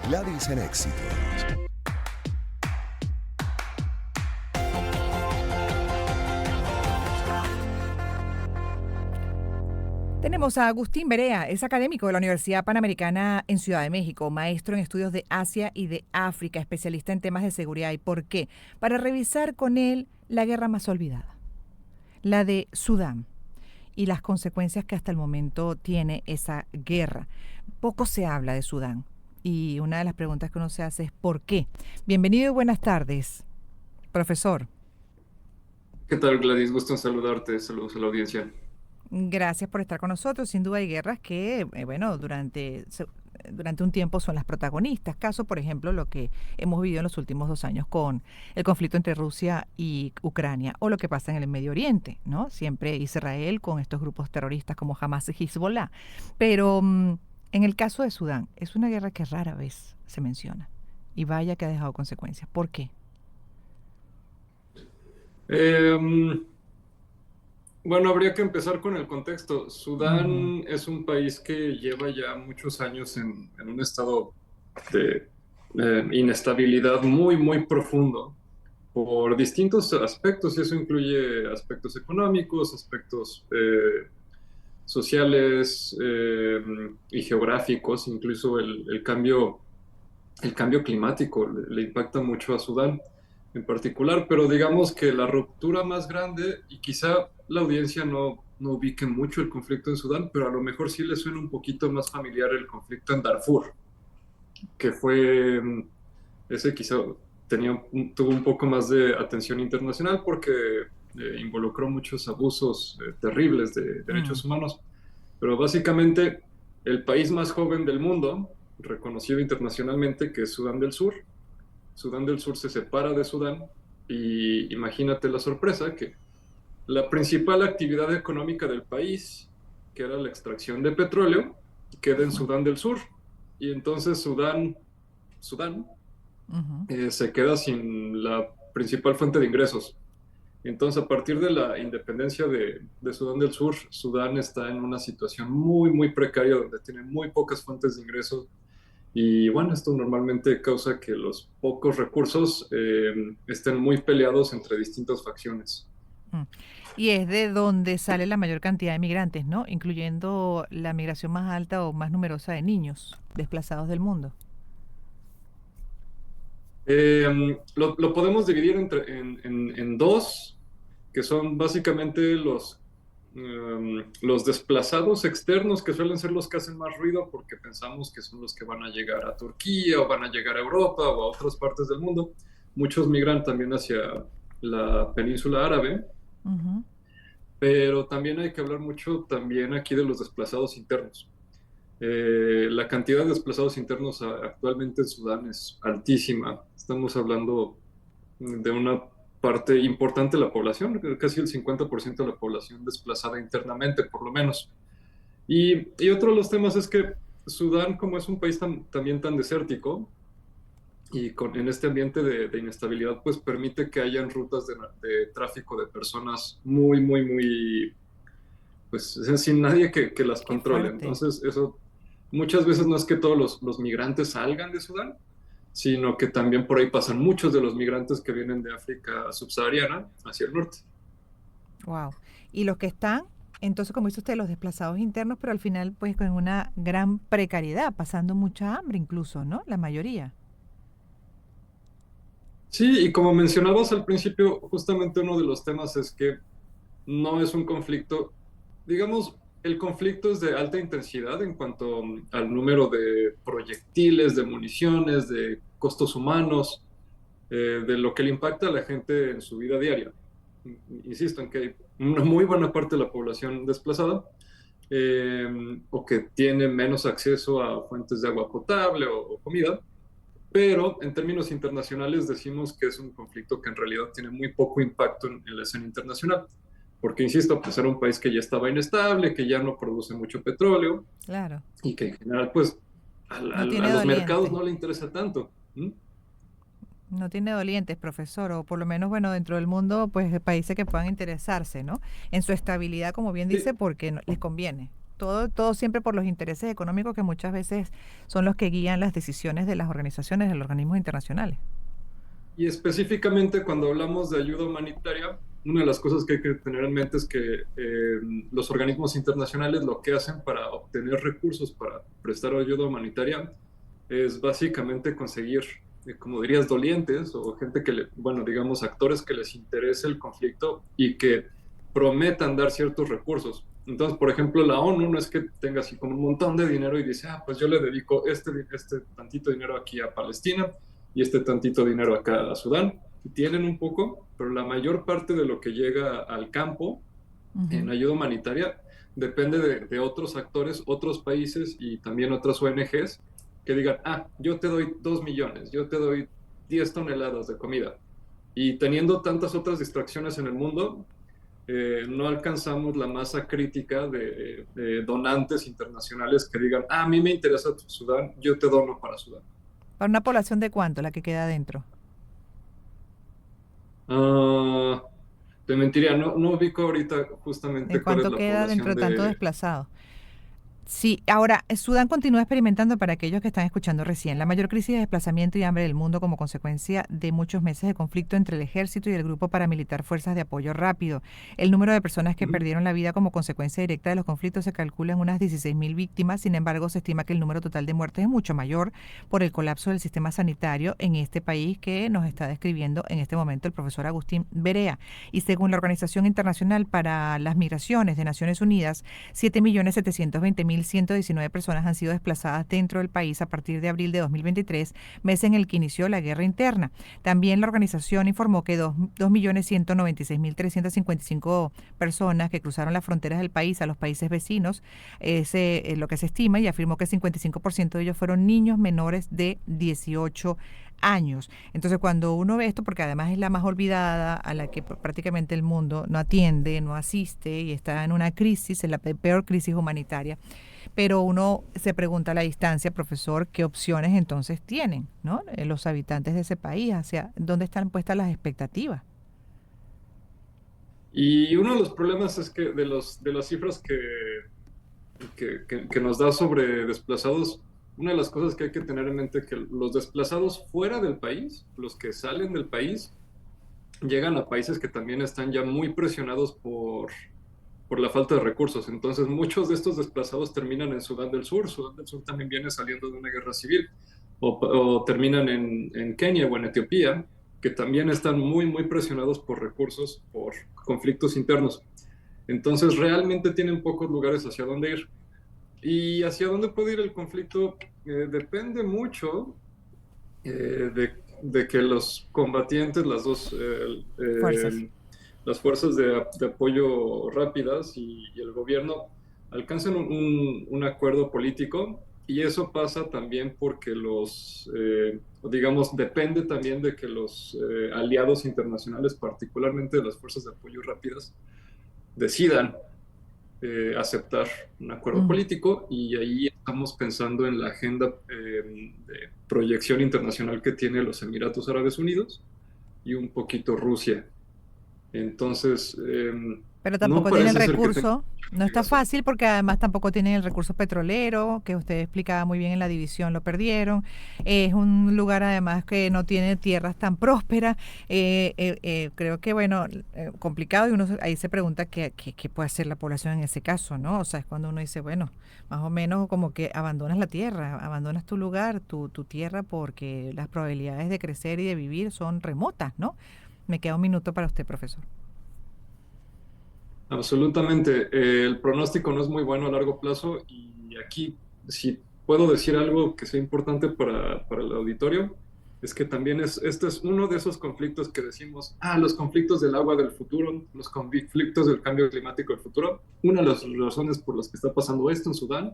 Gladys en Éxitos. Tenemos a Agustín Berea, es académico de la Universidad Panamericana en Ciudad de México, maestro en estudios de Asia y de África, especialista en temas de seguridad. ¿Y por qué? Para revisar con él la guerra más olvidada, la de Sudán, y las consecuencias que hasta el momento tiene esa guerra. Poco se habla de Sudán y una de las preguntas que uno se hace es ¿por qué? Bienvenido y buenas tardes, profesor. ¿Qué tal, Gladys? Gusto en saludarte. Saludos a la audiencia. Gracias por estar con nosotros. Sin duda hay guerras que, bueno, durante un tiempo son las protagonistas. Caso, por ejemplo, lo que hemos vivido en los últimos 2 años con el conflicto entre Rusia y Ucrania, o lo que pasa en el Medio Oriente, ¿no? Siempre Israel con estos grupos terroristas como Hamas y Hezbollah. Pero en el caso de Sudán, es una guerra que rara vez se menciona. Y vaya que ha dejado consecuencias. ¿Por qué? Eh, bueno, habría que empezar con el contexto. Ujú. Sudán es un país que lleva ya muchos años en un estado de inestabilidad muy, muy profundo por distintos aspectos, y eso incluye aspectos económicos, aspectos sociales y geográficos, incluso el cambio climático le impacta mucho a Sudán en particular, pero digamos que la ruptura más grande, y quizá la audiencia no ubique mucho el conflicto en Sudán, pero a lo mejor sí le suena un poquito más familiar el conflicto en Darfur, que fue, ese quizá tuvo un poco más de atención internacional porque involucró muchos abusos terribles de Mm. derechos humanos, pero básicamente el país más joven del mundo, reconocido internacionalmente, que es Sudán del Sur. Sudán del Sur se separa de Sudán y imagínate la sorpresa que la principal actividad económica del país, que era la extracción de petróleo, queda en Ujú, Sudán del Sur. Y entonces Sudán ujú. se queda sin la principal fuente de ingresos. Entonces, a partir de la independencia de Sudán del Sur, Sudán está en una situación muy, muy precaria donde tiene muy pocas fuentes de ingresos. Y bueno, esto normalmente causa que los pocos recursos estén muy peleados entre distintas facciones. Mm. Y es de donde sale la mayor cantidad de migrantes, ¿no? Incluyendo la migración más alta o más numerosa de niños desplazados del mundo. Lo podemos dividir en dos, que son básicamente los desplazados externos, que suelen ser los que hacen más ruido porque pensamos que son los que van a llegar a Turquía o van a llegar a Europa o a otras partes del mundo. Muchos migran también hacia la península árabe, Ujú. pero también hay que hablar mucho también aquí de los desplazados internos. La cantidad de desplazados internos actualmente en Sudán es altísima. Estamos hablando de una parte importante de la población, casi el 50% de la población desplazada internamente, por lo menos. Y otro de los temas es que Sudán, como es un país también tan desértico y en este ambiente de inestabilidad, pues permite que hayan rutas de tráfico de personas muy, muy, muy, pues sin nadie que las Qué controle. fuerte. Entonces, eso muchas veces no es que todos los migrantes salgan de Sudán, sino que también por ahí pasan muchos de los migrantes que vienen de África subsahariana hacia el norte. Wow. Y los que están, entonces, como dice usted, los desplazados internos, pero al final, pues, con una gran precariedad, pasando mucha hambre incluso, ¿no? La mayoría. Sí, y como mencionabas al principio, justamente uno de los temas es que no es un conflicto, digamos, el conflicto es de alta intensidad en cuanto al número de proyectiles, de municiones, de costos humanos, de lo que le impacta a la gente en su vida diaria. Insisto en que hay una muy buena parte de la población desplazada eh, o que tiene menos acceso a fuentes de agua potable o comida, pero en términos internacionales decimos que es un conflicto que en realidad tiene muy poco impacto en la escena internacional, porque, insisto, pues era un país que ya estaba inestable, que ya no produce mucho petróleo Claro. y que en general, pues, No a tiene los mercados doliente. no le interesa tanto. ¿Mm? No tiene dolientes, profesor, o por lo menos, bueno, dentro del mundo, pues, países que puedan interesarse, ¿no? En su estabilidad, como bien dice, Sí, porque les conviene. todo siempre por los intereses económicos que muchas veces son los que guían las decisiones de las organizaciones, de los organismos internacionales. Y específicamente cuando hablamos de ayuda humanitaria, una de las cosas que hay que tener en mente es que los organismos internacionales lo que hacen para obtener recursos para prestar ayuda humanitaria es básicamente conseguir, como dirías, dolientes o gente que, bueno, digamos, actores que les interese el conflicto y que prometan dar ciertos recursos. Entonces, por ejemplo, la ONU no es que tenga así como un montón de dinero y dice, pues yo le dedico este tantito dinero aquí a Palestina y este tantito dinero acá a Sudán. Tienen un poco, pero la mayor parte de lo que llega al campo en ayuda humanitaria depende de otros actores, otros países y también otras ONGs que digan, yo te doy 2 millones, yo te doy 10 toneladas de comida. Y teniendo tantas otras distracciones en el mundo, no alcanzamos la masa crítica de donantes internacionales que digan, a mí me interesa Sudán, yo te dono para Sudán. ¿Para una población de cuánto la que queda adentro? Ah, te mentiría, no ubico ahorita ¿De justamente cuál es cuánto la queda dentro población de tanto de... desplazado? Sí, ahora, Sudán continúa experimentando, para aquellos que están escuchando recién, la mayor crisis de desplazamiento y hambre del mundo como consecuencia de muchos meses de conflicto entre el ejército y el grupo paramilitar Fuerzas de Apoyo Rápido. El número de personas que perdieron la vida como consecuencia directa de los conflictos se calcula en unas 16.000 víctimas. Sin embargo, se estima que el número total de muertes es mucho mayor por el colapso del sistema sanitario en este país que nos está describiendo en este momento el profesor Agustín Berea. Y según la Organización Internacional para las Migraciones de Naciones Unidas, 7.720.119 personas han sido desplazadas dentro del país a partir de abril de 2023, mes en el que inició la guerra interna. También la organización informó que 2.196.355 personas que cruzaron las fronteras del país a los países vecinos, es lo que se estima, y afirmó que el 55% de ellos fueron niños menores de 18 años. Entonces, cuando uno ve esto, porque además es la más olvidada, a la que prácticamente el mundo no atiende, no asiste y está en una crisis, en la peor crisis humanitaria, pero uno se pregunta a la distancia, profesor, qué opciones entonces tienen, ¿no? Los habitantes de ese país, hacia dónde están puestas las expectativas. Y uno de los problemas es que de las cifras que nos da sobre desplazados, una de las cosas que hay que tener en mente es que los desplazados fuera del país, los que salen del país, llegan a países que también están ya muy presionados por la falta de recursos. Entonces, muchos de estos desplazados terminan en Sudán del Sur. Sudán del Sur también viene saliendo de una guerra civil. O terminan en Kenia o en Etiopía, que también están muy presionados por recursos, por conflictos internos. Entonces, realmente tienen pocos lugares hacia dónde ir. Y hacia dónde puede ir el conflicto depende mucho de que los combatientes, Fuerzas. las fuerzas de apoyo rápidas y el gobierno alcancen un acuerdo político, y eso pasa también porque digamos, depende también de que los aliados internacionales, particularmente de las fuerzas de apoyo rápidas, decidan aceptar un acuerdo Mm. político, y ahí estamos pensando en la agenda de proyección internacional que tiene los Emiratos Árabes Unidos y un poquito Rusia. Entonces, Pero no tampoco tiene el parece ser que tenga recurso, no está obligación. fácil porque además tampoco tienen el recurso petrolero, que usted explicaba muy bien en la división, lo perdieron. Es un lugar además que no tiene tierras tan prósperas. Creo que, bueno, complicado, y uno ahí se pregunta qué puede hacer la población en ese caso, ¿no? O sea, es cuando uno dice, bueno, más o menos como que abandonas la tierra, abandonas tu lugar, tu tierra, porque las probabilidades de crecer y de vivir son remotas, ¿no? Me queda un minuto para usted, profesor. Absolutamente. El pronóstico no es muy bueno a largo plazo, y aquí, si puedo decir algo que sea importante para el auditorio, es que también este es uno de esos conflictos que decimos, los conflictos del agua del futuro, los conflictos del cambio climático del futuro. Una de las razones por las que está pasando esto en Sudán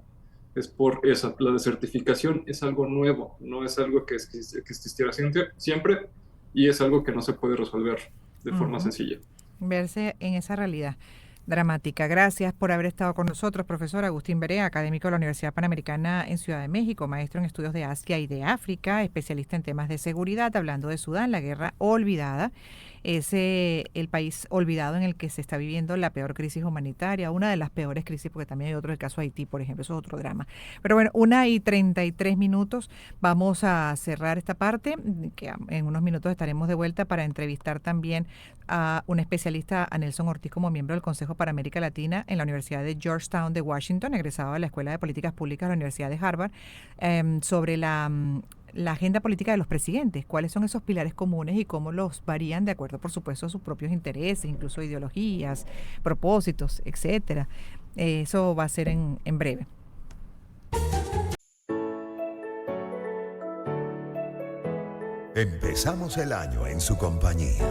es por esa, la desertificación es algo nuevo, no es algo que existiera siempre, y es algo que no se puede resolver de forma Ujú. sencilla. Verse en esa realidad. dramática. Gracias por haber estado con nosotros, profesor Agustín Berea, académico de la Universidad Panamericana en Ciudad de México, maestro en estudios de Asia y de África, especialista en temas de seguridad, hablando de Sudán, la guerra olvidada. Es el país olvidado en el que se está viviendo la peor crisis humanitaria, una de las peores crisis, porque también hay otro, el caso de Haití, por ejemplo, eso es otro drama. Pero bueno, 1:33. Vamos a cerrar esta parte, que en unos minutos estaremos de vuelta para entrevistar también a un especialista, a Nelson Ortiz, como miembro del Consejo para América Latina en la Universidad de Georgetown de Washington, egresado de la Escuela de Políticas Públicas de la Universidad de Harvard, sobre la agenda política de los presidentes, cuáles son esos pilares comunes y cómo los varían de acuerdo, por supuesto, a sus propios intereses, incluso ideologías, propósitos, etcétera. Eso va a ser en breve. Empezamos el año en su compañía.